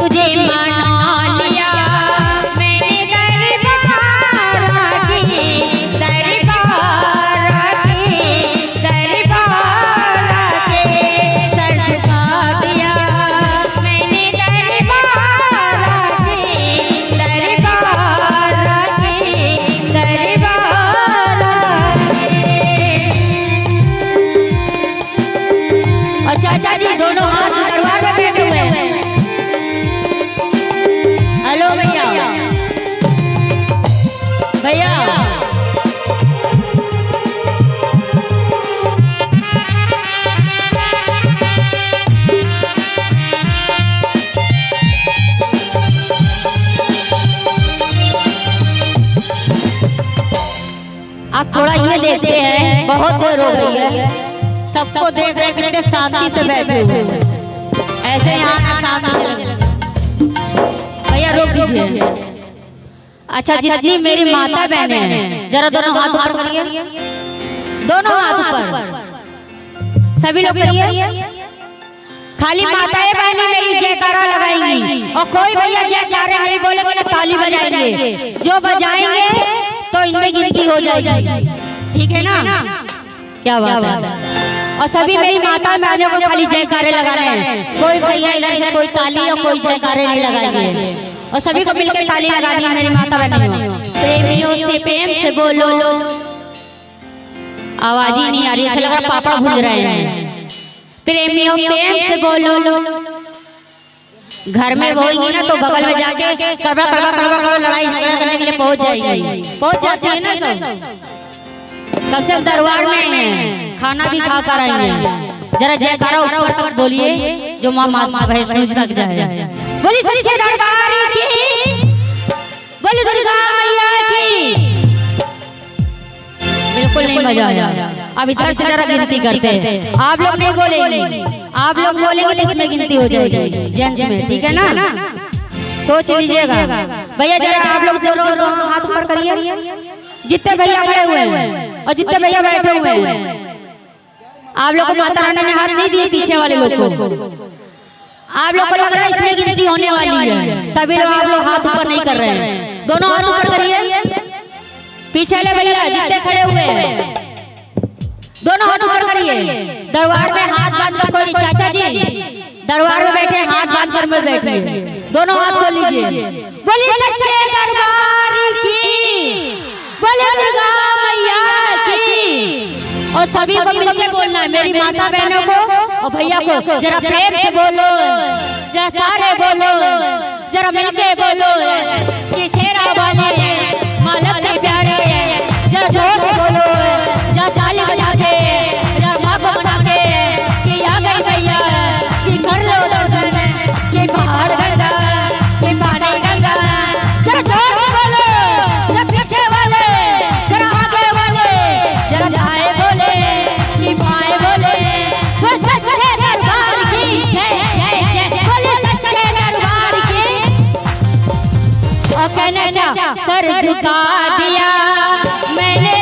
तुझे मना लिया मैंने दरबार के दरबार के दरबार के सर झुका दिया मैंने दरबार के दरबार के दरबार के। और चाचा जी दोनों हाथ दरबार में बैठे हुए हैं। हेलो भैया भैया आप थोड़ा ये देखते हैं, बहुत देर हो गई है, सबको देख रहे करके शांति से बैठे हुए ऐसे यहाँ ना काम नहीं चलेगा। भैया रोक दीजिए। अच्छा जितनी मेरी माता बहनें हैं जरा दोनों हाथ ऊपर करिए, दोनों हाथ ऊपर सभी लोग करिए। खाली माताएं बहनें मेरी जयकारा लगाएंगी और कोई भैया जयकारे नहीं बोलेंगे तो ताली बजाएंगे, जो बजाएंगे तो इनमें गिनती हो जाएगी, ठीक है ना? क्या बात है। और सभी मेरी माता बहनों को खाली जयकारे लगाने हैं, कोई भैया इधर इधर कोई ताली और कोई जयकारे नहीं लगाएंगे। और सभी को मिलकर ताली लगानी है मेरी माता बहनों। प्रेमियों से प्रेम से बोलो, आवाज ही नहीं आ रही, ऐसा लग रहा पापड़ भूज रहे हैं। प्रेमियों प्रेम से बोलो, घर में होगी ना तो बगल में जाके कड़वा कड़वा कड़वा कड़वा लड़ाई झगड़ा करने के लिए पहुंच जाएगी, पहुंच जाती है ना। कब से दरबार में खाना भी खा कर आएंगे। जरा जयकारा ऊपर तक बोलिए जो माँ भैंस तक जाए। बोली सच्चे दरबार की, बोली दुर्गा मैया की। बिल्कुल नहीं मजा आया। अब इधर से जरा गिनती करते हैं, आप लोग नहीं बोलेंगे, आप लोग बोलेंगे तो इसमें गिनती हो जाएगी जेंट्स में, ठीक है ना? सोच लीजिएगा भैया। जरा आप लोग दोनों हाथ ऊपर करिए, जितने भैया खड़े हुए हैं और जितने भैया बैठे हुए हैं। आप लोग को माता रानी ने हाथ नहीं दिए, पीछे वाले लोग को। आप लोग को लग रहा है इसमें गिनती होने वाली है, तभी लोग आप लोग हाथ ऊपर नहीं कर रहे हैं। दोनों हाथ ऊपर करिए, पीछे वाले भैया जितने खड़े हुए हैं दोनों हाथ ऊपर करिए। दरबार में हाथ बांध कर कोई चाचा जी दरबार में बैठे हाथ बांध कर में बैठिए, दोनों हाथ खोल लीजिए। बोलिए सच्चे दरबार की, बोले दुर्गा मैया की। और सभी को मिलकर बोलना है, मेरी माता बहनों को और भैया को जरा प्रेम से बोलो, जरा सारे बोलो, जरा मिलके बोलो कि शेरा वाले मालक के प्यारे, जरा जोर से बोलो, जरा ताली बजा के, जरा माँ को मना के कि आ गई भैया, कि कर लो दर्शन, कि पहाड़ गंगा, कि पानी गंगा। जरा जोर से बोलो, जरा पीछे वाले, जरा आगे वाले, जरा दाएं बोले कि बाएं बोले। सच्चे दरबार की जय जय जय, बोले सच्चे दरबार की। और कहना क्या, सर झुका दिया मैंने